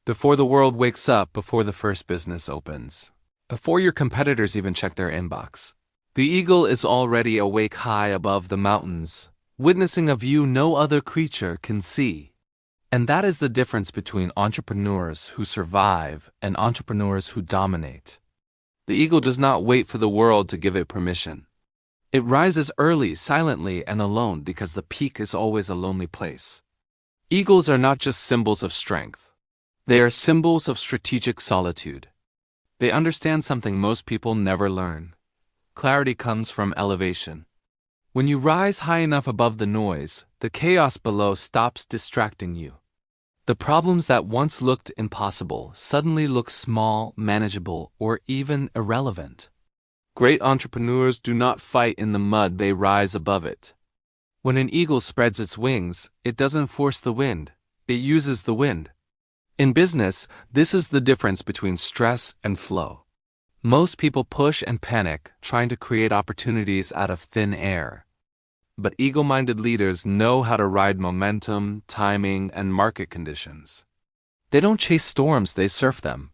Before the world wakes up, before the first business opens, before your competitors even check their inbox, the eagle is already awake high above the mountains, witnessing a view no other creature can see. And that is the difference between entrepreneurs who survive and entrepreneurs who dominate. The eagle does not wait for the world to give it permission. It rises early, silently, and alone because the peak is always a lonely place. Eagles are not just symbols of strength. They are symbols of strategic solitude. They understand something most people never learn. Clarity comes from elevation. When you rise high enough above the noise, the chaos below stops distracting you. The problems that once looked impossible suddenly look small, manageable, or even irrelevant. Great entrepreneurs do not fight in the mud, they rise above it. When an eagle spreads its wings, it doesn't force the wind, it uses the wind. In business, this is the difference between stress and flow. Most people push and panic, trying to create opportunities out of thin air. But eagle-minded leaders know how to ride momentum, timing, and market conditions. They don't chase storms, they surf them.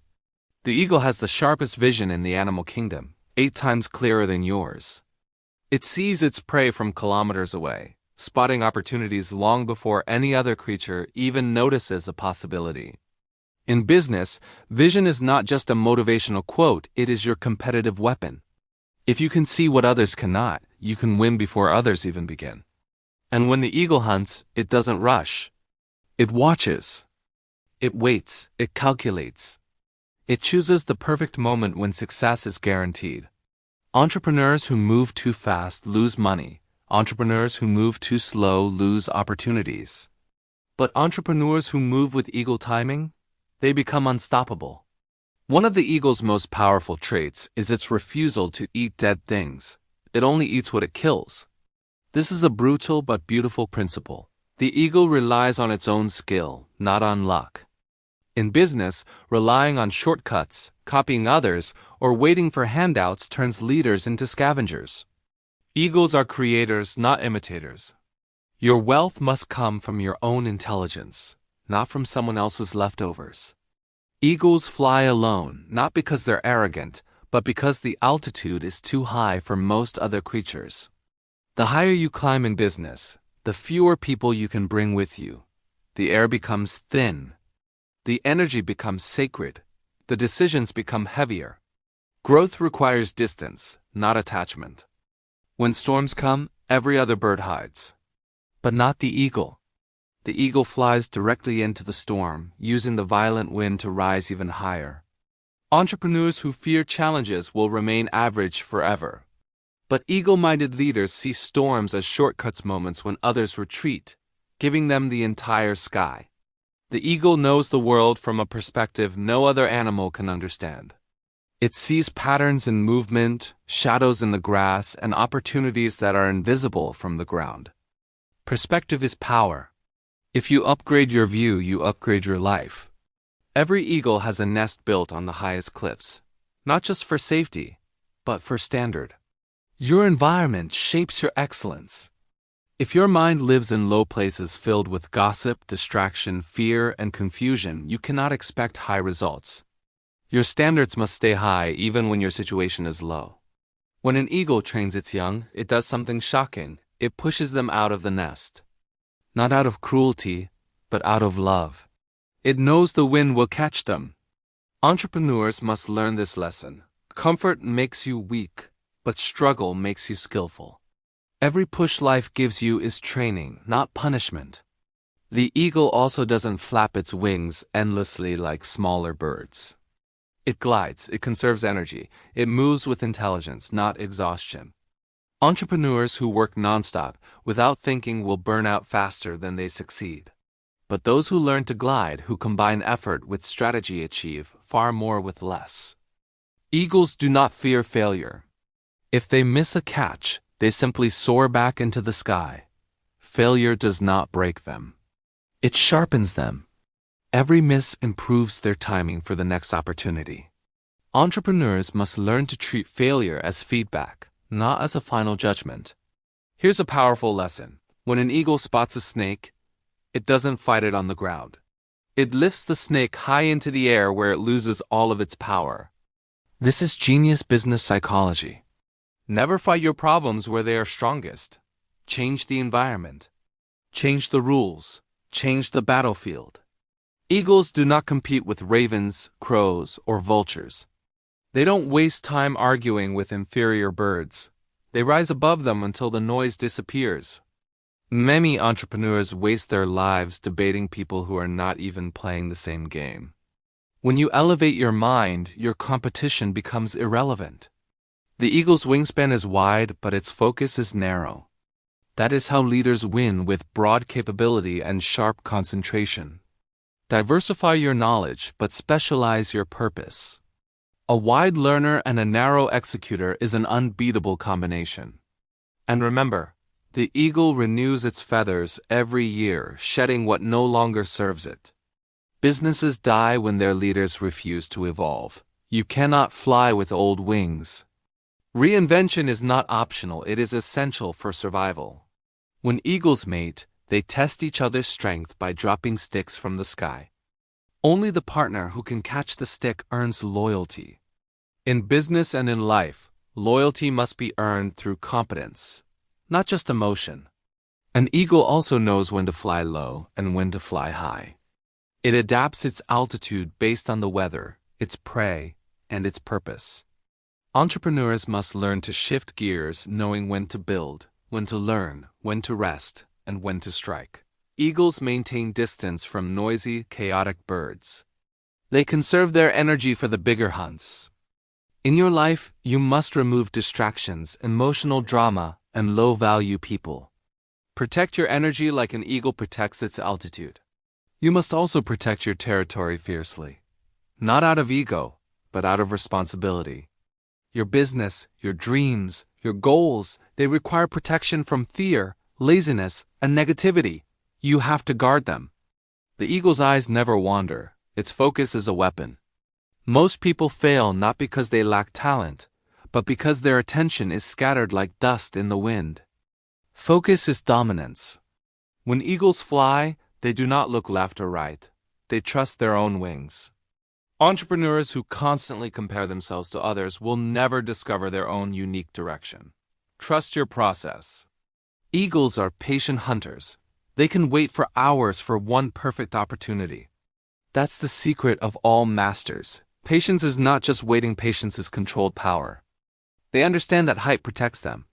The eagle has the sharpest vision in the animal kingdom, 8 times clearer than yours. It sees its prey from kilometers away, spotting opportunities long before any other creature even notices a possibility. In business, vision is not just a motivational quote, it is your competitive weapon. If you can see what others cannot, you can win before others even begin. And when the eagle hunts, it doesn't rush. It watches. It waits. It calculates. It chooses the perfect moment when success is guaranteed. Entrepreneurs who move too fast lose money. Entrepreneurs who move too slow lose opportunities. But entrepreneurs who move with eagle timing, they become unstoppable. One of the eagle's most powerful traits is its refusal to eat dead things. It only eats what it kills. This is a brutal but beautiful principle. The eagle relies on its own skill, not on luck. In business, relying on shortcuts, copying others, or waiting for handouts turns leaders into scavengers. Eagles are creators, not imitators. Your wealth must come from your own intelligence, not from someone else's leftovers. Eagles fly alone, not because they're arrogant, but because the altitude is too high for most other creatures. The higher you climb in business, the fewer people you can bring with you. The air becomes thin. The energy becomes sacred. The decisions become heavier. Growth requires distance, not attachment. When storms come, every other bird hides. But not the eagle. The eagle flies directly into the storm, using the violent wind to rise even higher. Entrepreneurs who fear challenges will remain average forever. But eagle-minded leaders see storms as shortcuts, moments when others retreat, giving them the entire sky. The eagle knows the world from a perspective no other animal can understand. It sees patterns in movement, shadows in the grass, and opportunities that are invisible from the ground. Perspective is power. If you upgrade your view, you upgrade your life. Every eagle has a nest built on the highest cliffs, not just for safety, but for standard. Your environment shapes your excellence. If your mind lives in low places filled with gossip, distraction, fear, and confusion, you cannot expect high results. Your standards must stay high even when your situation is low. When an eagle trains its young, it does something shocking. It pushes them out of the nest. Not out of cruelty, but out of love. It knows the wind will catch them. Entrepreneurs must learn this lesson. Comfort makes you weak, but struggle makes you skillful. Every push life gives you is training, not punishment. The eagle also doesn't flap its wings endlessly like smaller birds. It glides, it conserves energy, it moves with intelligence, not exhaustion. Entrepreneurs who work nonstop, without thinking, will burn out faster than they succeed. But those who learn to glide, who combine effort with strategy, achieve far more with less. Eagles do not fear failure. If they miss a catch, they simply soar back into the sky. Failure does not break them. It sharpens them. Every miss improves their timing for the next opportunity. Entrepreneurs must learn to treat failure as feedback, not as a final judgment. Here's a powerful lesson. When an eagle spots a snake, it doesn't fight it on the ground. It lifts the snake high into the air where it loses all of its power. This is genius business psychology. Never fight your problems where they are strongest. Change the environment. Change the rules. Change the battlefield. Eagles do not compete with ravens, crows, or vultures. They don't waste time arguing with inferior birds. They rise above them until the noise disappears. Many entrepreneurs waste their lives debating people who are not even playing the same game. When you elevate your mind, your competition becomes irrelevant. The eagle's wingspan is wide, but its focus is narrow. That is how leaders win, with broad capability and sharp concentration. Diversify your knowledge, but specialize your purpose. A wide learner and a narrow executor is an unbeatable combination. And remember, the eagle renews its feathers every year, shedding what no longer serves it. Businesses die when their leaders refuse to evolve. You cannot fly with old wings. Reinvention is not optional, it is essential for survival. When eagles mate, they test each other's strength by dropping sticks from the sky. Only the partner who can catch the stick earns loyalty. In business and in life, loyalty must be earned through competence, not just emotion. An eagle also knows when to fly low and when to fly high. It adapts its altitude based on the weather, its prey, and its purpose. Entrepreneurs must learn to shift gears, knowing when to build, when to learn, when to rest, and when to strike. Eagles maintain distance from noisy, chaotic birds. They conserve their energy for the bigger hunts. In your life, you must remove distractions, emotional drama, and low-value people. Protect your energy like an eagle protects its altitude. You must also protect your territory fiercely. Not out of ego, but out of responsibility. Your business, your dreams, your goals, they require protection from fear, laziness, and negativity. You have to guard them. The eagle's eyes never wander. Its focus is a weapon. Most people fail not because they lack talent, but because their attention is scattered like dust in the wind. Focus is dominance. When eagles fly, they do not look left or right. They trust their own wings. Entrepreneurs who constantly compare themselves to others will never discover their own unique direction. Trust your process. Eagles are patient hunters. They can wait for hours for one perfect opportunity. That's the secret of all masters. Patience is not just waiting, patience is controlled power. They understand that height protects them.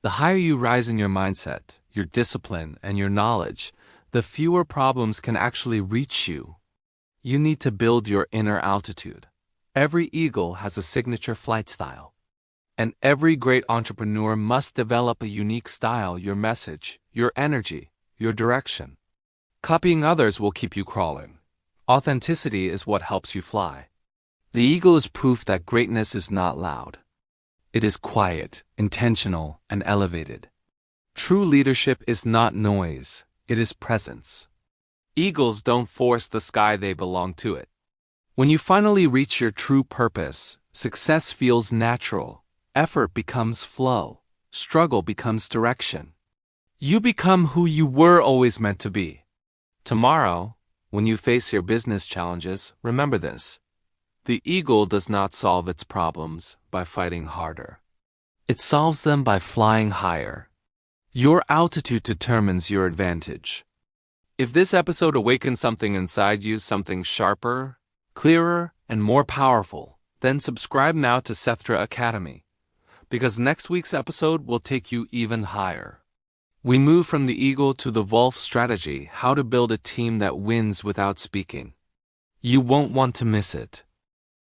The higher you rise in your mindset, your discipline, and your knowledge, the fewer problems can actually reach you. You need to build your inner altitude. Every eagle has a signature flight style. And every great entrepreneur must develop a unique style, your message, your energy, your direction. Copying others will keep you crawling. Authenticity is what helps you fly. The eagle is proof that greatness is not loud. It is quiet, intentional, and elevated. True leadership is not noise, it is presence. Eagles don't force the sky, they belong to it. When you finally reach your true purpose, success feels natural, effort becomes flow, struggle becomes direction. You become who you were always meant to be. Tomorrow, when you face your business challenges, remember this. The eagle does not solve its problems by fighting harder. It solves them by flying higher. Your altitude determines your advantage. If this episode awakened something inside you, something sharper, clearer, and more powerful, then subscribe now to Sethtra Academy, because next week's episode will take you even higher. We move from the eagle to the wolf strategy, how to build a team that wins without speaking. You won't want to miss it.